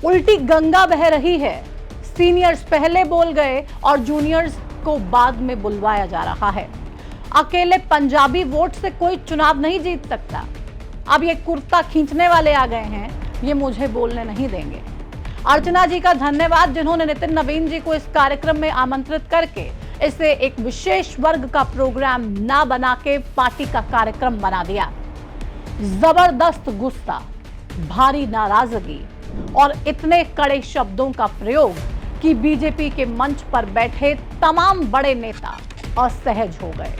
उल्टी गंगा बह रही है। सीनियर्स पहले बोल गए और जूनियर्स को बाद में बुलवाया जा रहा है। अकेले पंजाबी वोट से कोई चुनाव नहीं जीत सकता। अब ये कुर्ता खींचने वाले आ गए हैं, ये मुझे बोलने नहीं देंगे। अर्चना जी का धन्यवाद, जिन्होंने नितिन नवीन जी को इस कार्यक्रम में आमंत्रित करके इसे एक विशेष वर्ग का प्रोग्राम ना बना के पार्टी का कार्यक्रम बना दिया। जबरदस्त गुस्सा, भारी नाराजगी और इतने कड़े शब्दों का प्रयोग कि बीजेपी के मंच पर बैठे तमाम बड़े नेता असहज हो गए।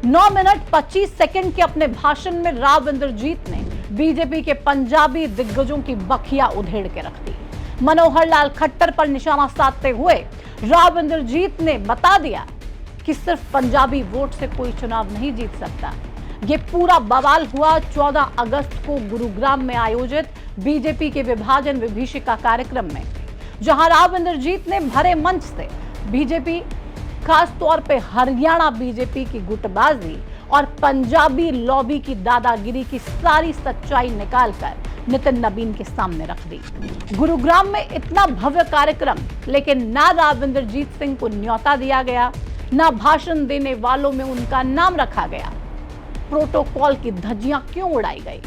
9 मिनट 25 सेकंड के अपने भाषण में राव इंद्रजीत ने बीजेपी के पंजाबी दिग्गजों की बखिया उधेड़ के रख दी। मनोहर लाल खट्टर पर निशाना साधते हुए राव इंद्रजीत ने बता दिया कि सिर्फ पंजाबी वोट से कोई चुनाव नहीं जीत सकता। ये पूरा बवाल हुआ 14 अगस्त को गुरुग्राम में आयोजित बीजेपी के विभाजन विभीषिका कार्यक्रम में, जहां राव इंद्रजीत ने भरे मंच से बीजेपी, खास तौर पे हरियाणा बीजेपी की गुटबाजी और पंजाबी लॉबी की दादागिरी की सारी सच्चाई निकालकर नितिन नवीन के सामने रख दी। गुरुग्राम में इतना भव्य कार्यक्रम, लेकिन ना राव इंद्रजीत सिंह को न्योता दिया गया, ना भाषण देने वालों में उनका नाम रखा गया। प्रोटोकॉल की धज्जियां क्यों उड़ाई गई?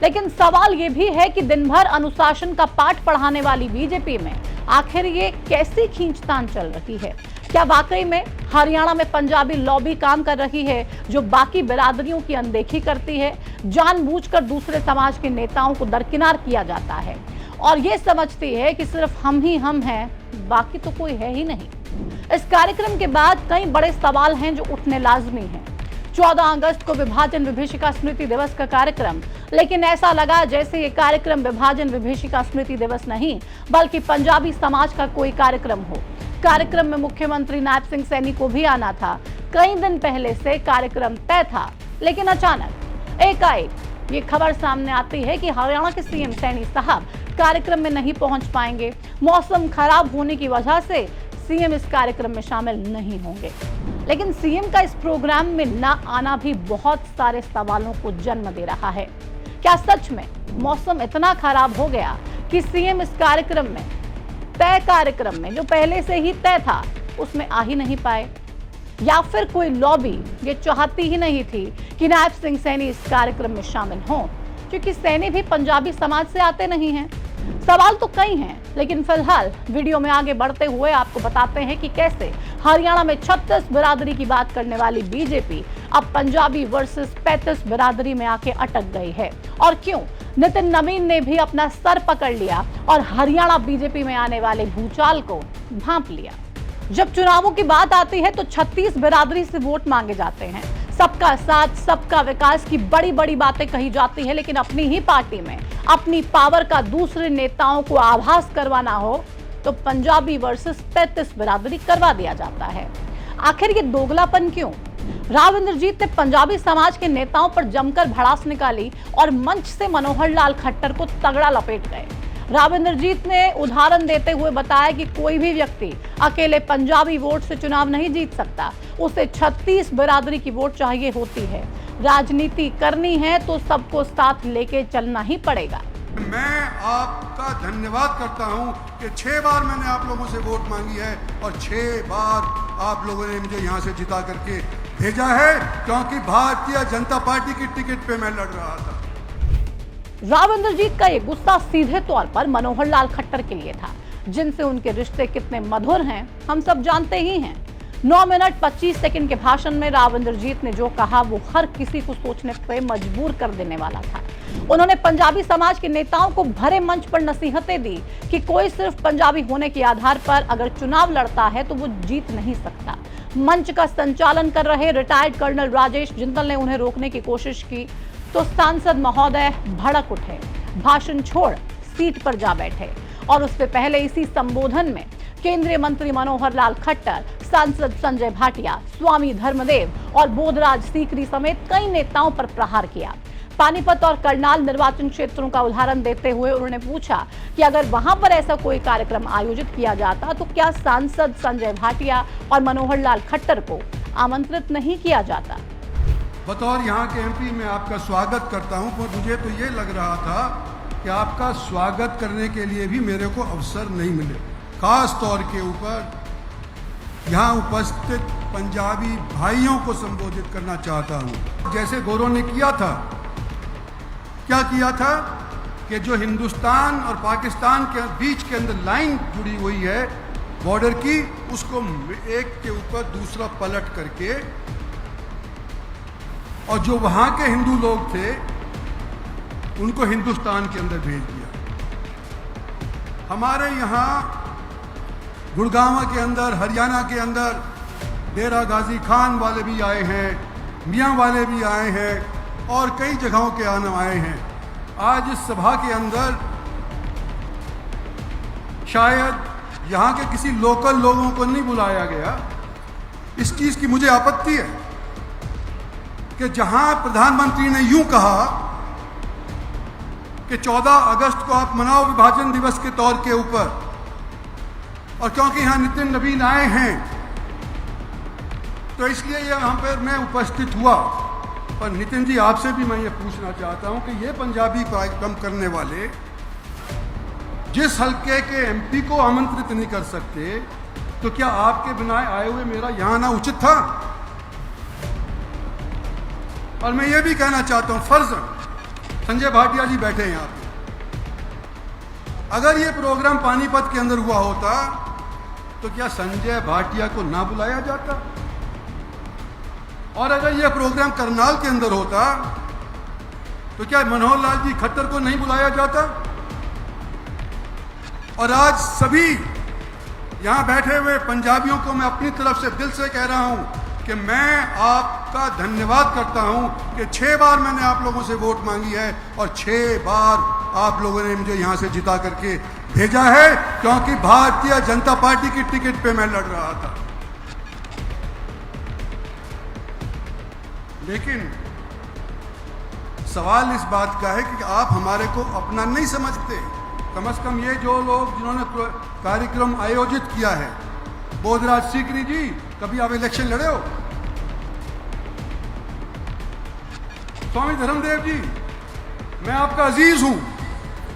लेकिन सवाल यह भी है कि दिन भर अनुशासन का पाठ पढ़ाने वाली बीजेपी में आखिर ये कैसी खींचतान चल रही है? क्या वाकई में हरियाणा में पंजाबी लॉबी काम कर रही है, जो बाकी बिरादरियों की अनदेखी करती है? जानबूझकर दूसरे समाज के नेताओं को दरकिनार किया जाता है और ये समझती है कि सिर्फ हम ही हम हैं, बाकी तो कोई है ही नहीं। इस कार्यक्रम के बाद कई बड़े सवाल हैं जो उठने लाजमी हैं। 14 अगस्त को विभाजन विभीषिका स्मृति दिवस का कार्यक्रम, लेकिन ऐसा लगा जैसे ये कार्यक्रम विभाजन विभीषिका स्मृति दिवस नहीं, बल्कि पंजाबी समाज का कोई कार्यक्रम हो। कार्यक्रम में मुख्यमंत्री नायब सिंह सैनी को भी आना था। कई दिन पहले से कार्यक्रम तय था, लेकिन अचानक एकाएक ये खबर सामने आती है कि हरियाणा के सीएम सैनी साहब कार्यक्रम में नहीं पहुंच पाएंगे। मौसम खराब होने की वजह से सीएम इस कार्यक्रम में शामिल नहीं होंगे। लेकिन सीएम का इस प्रोग्राम में ना आना भी बहुत सारे सवालों को जन्म दे रहा है। क्या सच में मौसम इतना खराब हो गया कि सीएम इस कार्यक्रम में, तय कार्यक्रम में जो पहले से ही तय था, उसमें आ ही नहीं पाए? या फिर कोई लॉबी ये चाहती ही नहीं थी कि नायब सिंह सैनी इस कार्यक्रम में शामिल हों, क्योंकि सैनी भी पंजाबी समाज से आते नहीं हैं? सवाल तो कई हैं, लेकिन फिलहाल वीडियो में आगे बढ़ते हुए आपको बताते हैं कि कैसे हरियाणा में 36 बिरादरी की बात करने वाली बीजेपी अब पंजाबी वर्सेस 35 बिरादरी में आके अटक गई है, और क्यों नितिन नवीन ने भी अपना सर पकड़ लिया और हरियाणा बीजेपी में आने वाले भूचाल को भांप लिया। जब चुनावों की बात आती है तो 36 बिरादरी से वोट मांगे जाते हैं। सबका साथ, सबका विकास की बड़ी बड़ी बातें कही जाती है, लेकिन अपनी ही पार्टी में अपनी पावर का दूसरे नेताओं को आभास करवाना हो तो पंजाबी वर्सेस 35 बिरादरी करवा दिया जाता है। आखिर ये दोगलापन क्यों? राव इंद्रजीत ने पंजाबी समाज के नेताओं पर जमकर भड़ास निकाली और मंच से मनोहर लाल खट्टर को तगड़ा लपेट गए। राव इंद्रजीत ने उदाहरण देते हुए बताया कि कोई भी व्यक्ति अकेले पंजाबी वोट से चुनाव नहीं जीत सकता, उसे 36 बिरादरी की वोट चाहिए होती है। राजनीति करनी है तो सबको साथ लेके चलना ही पड़ेगा। मैं आपका धन्यवाद करता हूं कि 6 बार मैंने आप लोगों से वोट मांगी है और 6 बार आप लोगों ने मुझे यहां से जिता करके भेजा है, क्योंकि भारतीय जनता पार्टी की टिकट पे मैं लड़ रहा था। राव इंद्रजीत का ये गुस्सा सीधे तौर पर मनोहर लाल खट्टर के लिए था, जिनसे उनके रिश्ते कितने मधुर हैं हम सब जानते ही हैं। 9 मिनट 25 सेकंड के भाषण में राव इंद्रजीत ने जो कहा वो हर किसी को सोचने पे मजबूर कर देने वाला था। उन्होंने पंजाबी समाज के नेताओं को भरे मंच पर नसीहतें दी कि कोई सिर्फ पंजाबी होने के आधार पर अगर चुनाव लड़ता है तो वो जीत नहीं सकता। मंच का संचालन कर रहे रिटायर्ड कर्नल राजेश जिंदल ने उन्हें रोकने की कोशिश की तो सांसद महोदय भड़क उठे, भाषण छोड़ सीट पर जा बैठे और उससे पहले इसी संबोधन में केंद्रीय मंत्री मनोहर लाल खट्टर, सांसद संजय भाटिया, स्वामी धर्मदेव और बोधराज सीकरी समेत कई नेताओं पर प्रहार किया। पानीपत और करनाल निर्वाचन क्षेत्रों का उदाहरण देते हुए उन्होंने पूछा कि अगर वहां पर ऐसा कोई कार्यक्रम आयोजित किया जाता तो क्या सांसद संजय भाटिया और मनोहर लाल खट्टर को आमंत्रित नहीं किया जाता? बतौर यहाँ के एमपी मैं आपका स्वागत करता हूँ, पर मुझे तो ये लग रहा था कि आपका स्वागत करने के लिए भी मेरे को अवसर नहीं मिले। खास तौर के ऊपर यहाँ उपस्थित पंजाबी भाइयों को संबोधित करना चाहता हूँ। जैसे गौरव ने किया था, क्या किया था कि जो हिंदुस्तान और पाकिस्तान के बीच के अंदर लाइन जुड़ी हुई है बॉर्डर की, उसको एक के ऊपर दूसरा पलट करके, और जो वहाँ के हिंदू लोग थे उनको हिंदुस्तान के अंदर भेज दिया। हमारे यहाँ गुड़गांव के अंदर, हरियाणा के अंदर डेरा गाजी खान वाले भी आए हैं, मियाँ वाले भी आए हैं और कई जगहों के आए हैं। आज इस सभा के अंदर शायद यहाँ के किसी लोकल लोगों को नहीं बुलाया गया। इस चीज़ की मुझे आपत्ति है कि जहाँ प्रधानमंत्री ने यूं कहा कि 14 अगस्त को आप मनाओ विभाजन दिवस के तौर के ऊपर, और क्योंकि यहाँ नितिन नवीन आए हैं तो इसलिए यहाँ पर मैं उपस्थित हुआ। पर नितिन जी, आपसे भी मैं ये पूछना चाहता हूँ कि ये पंजाबी कार्यक्रम करने वाले जिस हल्के के एमपी को आमंत्रित नहीं कर सकते, तो क्या आपके बिना आए हुए मेरा यहाँ आना उचित था? और मैं ये भी कहना चाहता हूँ, फर्ज संजय भाटिया जी बैठे हैं यहाँ पे, अगर ये प्रोग्राम पानीपत के अंदर हुआ होता तो क्या संजय भाटिया को ना बुलाया जाता? और अगर यह प्रोग्राम करनाल के अंदर होता तो क्या मनोहर लाल जी खट्टर को नहीं बुलाया जाता? और आज सभी यहां बैठे हुए पंजाबियों को मैं अपनी तरफ से दिल से कह रहा हूं कि मैं आपका धन्यवाद करता हूं कि 6 बार मैंने आप लोगों से वोट मांगी है और 6 बार आप लोगों ने मुझे यहां से जिता करके भेजा है, क्योंकि भारतीय जनता पार्टी की टिकट पे मैं लड़ रहा था। लेकिन सवाल इस बात का है कि आप हमारे को अपना नहीं समझते। कम से कम ये जो लोग जिन्होंने कार्यक्रम आयोजित किया है, बोधराज सीकरी जी, कभी आप इलेक्शन लड़े हो? स्वामी धर्मदेव जी, मैं आपका अजीज हूं,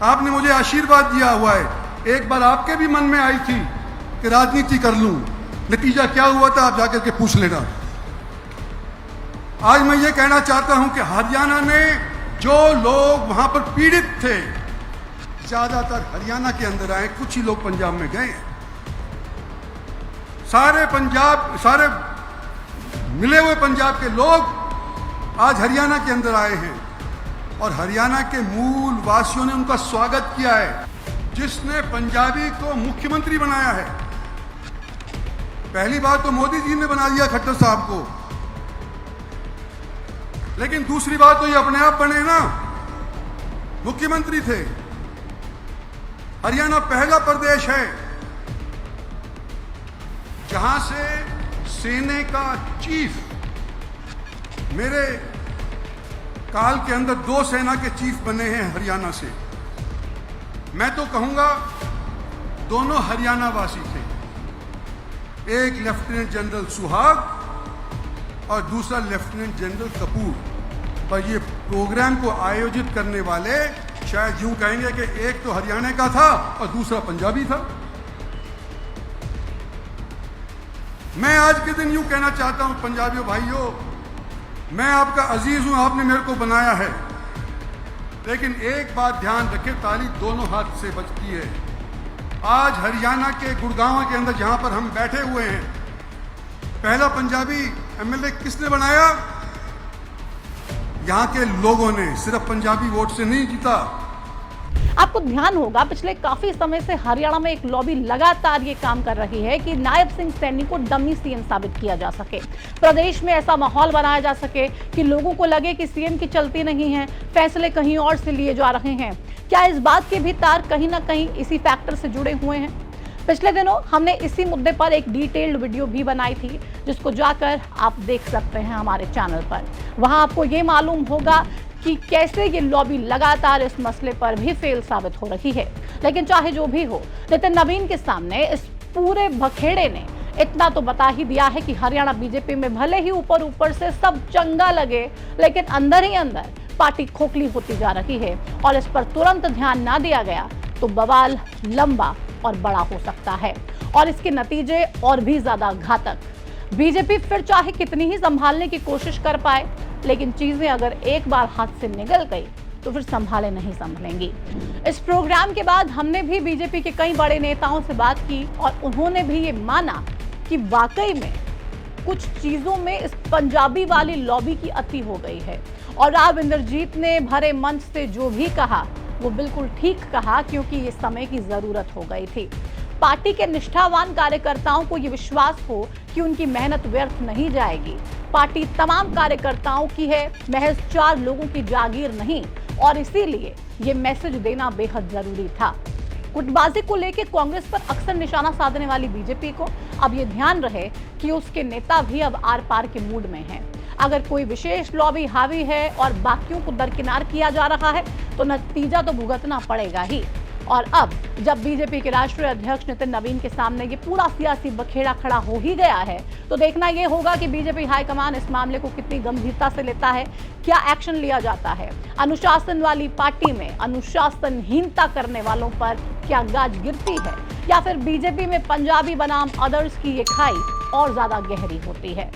आपने मुझे आशीर्वाद दिया हुआ है। एक बार आपके भी मन में आई थी कि राजनीति कर लूं, नतीजा क्या हुआ था आप जाकर के पूछ लेना। आज मैं ये कहना चाहता हूं कि हरियाणा में जो लोग वहां पर पीड़ित थे, ज्यादातर हरियाणा के अंदर आए, कुछ ही लोग पंजाब में गए। सारे मिले हुए पंजाब के लोग आज हरियाणा के अंदर आए हैं और हरियाणा के मूल वासियों ने उनका स्वागत किया है। जिसने पंजाबी को मुख्यमंत्री बनाया है, पहली बात तो मोदी जी ने बना दिया खट्टर साहब को, लेकिन दूसरी बात तो ये अपने आप बने ना, मुख्यमंत्री थे। हरियाणा पहला प्रदेश है जहां से सेना का चीफ, मेरे काल के अंदर 2 सेना के चीफ बने हैं हरियाणा से। मैं तो कहूंगा दोनों हरियाणा वासी थे, एक लेफ्टिनेंट जनरल सुहाग और दूसरा लेफ्टिनेंट जनरल कपूर। पर ये प्रोग्राम को आयोजित करने वाले शायद यूं कहेंगे कि एक तो हरियाणा का था और दूसरा पंजाबी था। मैं आज के दिन यूं कहना चाहता हूं, पंजाबियों भाइयों, मैं आपका अजीज हूं, आपने मेरे को बनाया है, लेकिन एक बात ध्यान रखें, ताली दोनों हाथ से बजती है। आज हरियाणा के गुड़गांव के अंदर जहां पर हम बैठे हुए हैं, पहला पंजाबी एमएलए किसने बनाया? यहाँ के लोगों ने, सिर्फ पंजाबी वोट से नहीं जीता। आपको ध्यान होगा पिछले काफी समय से हरियाणा में एक लॉबी लगातार ये काम कर रही है कि नायब सिंह सैनी को डमी सीएम साबित किया जा सके, प्रदेश में ऐसा माहौल बनाया जा सके कि लोगों को लगे कि सीएम की चलती नहीं है, फैसले कहीं और से लिए जा रहे हैं। क्या इस बात के भी तार कहीं ना कहीं इसी फैक्टर से जुड़े हुए हैं? पिछले दिनों हमने इसी मुद्दे पर एक डिटेल्ड वीडियो भी बनाई थी, जिसको जाकर आप देख सकते हैं हमारे चैनल पर। वहां आपको ये मालूम होगा कि कैसे ये लॉबी लगातार इस मसले पर भी फेल साबित हो रही है। लेकिन चाहे जो भी हो, नितिन नवीन के सामने इस पूरे बखेड़े ने इतना तो बता ही दिया है कि हरियाणा बीजेपी में भले ही ऊपर ऊपर से सब चंगा लगे, लेकिन अंदर ही अंदर पार्टी खोखली होती जा रही है और इस पर तुरंत ध्यान ना दिया गया तो बवाल लंबा और बड़ा हो सकता है और इसके नतीजे और भी ज्यादा घातक। बीजेपी फिर चाहे कितनी ही संभालने की कोशिश कर पाए, लेकिन चीजें अगर एक बार हाथ से निकल गई तो फिर संभाले नहीं संभलेंगी। इस प्रोग्राम के बाद हमने भी बीजेपी के कई बड़े नेताओं से बात की और उन्होंने भी ये माना कि वाकई में कुछ चीजों में इस पंजाबी वाली लॉबी की अति हो गई है। और राव इंद्रजीत ने भरे मंच से जो भी कहा वो बिल्कुल ठीक कहा, क्योंकि ये समय की जरूरत हो गई थी। पार्टी के निष्ठावान कार्यकर्ताओं को ये विश्वास हो कि उनकी मेहनत व्यर्थ नहीं जाएगी। पार्टी तमाम कार्यकर्ताओं की है, महज 4 लोगों की जागीर नहीं, और इसीलिए ये मैसेज देना बेहद जरूरी था। गुटबाजी को लेकर कांग्रेस पर अक्सर निशाना साधने वाली बीजेपी को अब ये ध्यान रहे कि उसके नेता भी अब आर पार के मूड में हैं। अगर कोई विशेष लॉबी हावी है और बाकियों को दरकिनार किया जा रहा है तो नतीजा तो भुगतना पड़ेगा ही। और अब जब बीजेपी के राष्ट्रीय अध्यक्ष नितिन नवीन के सामने ये पूरा सियासी बखेड़ा खड़ा हो ही गया है तो देखना ये होगा कि बीजेपी हाईकमान इस मामले को कितनी गंभीरता से लेता है, क्या एक्शन लिया जाता है। अनुशासन वाली पार्टी में अनुशासनहीनता करने वालों पर क्या गाज गिरती है, या फिर बीजेपी में पंजाबी बनाम अदर्स की ये खाई और ज्यादा गहरी होती है।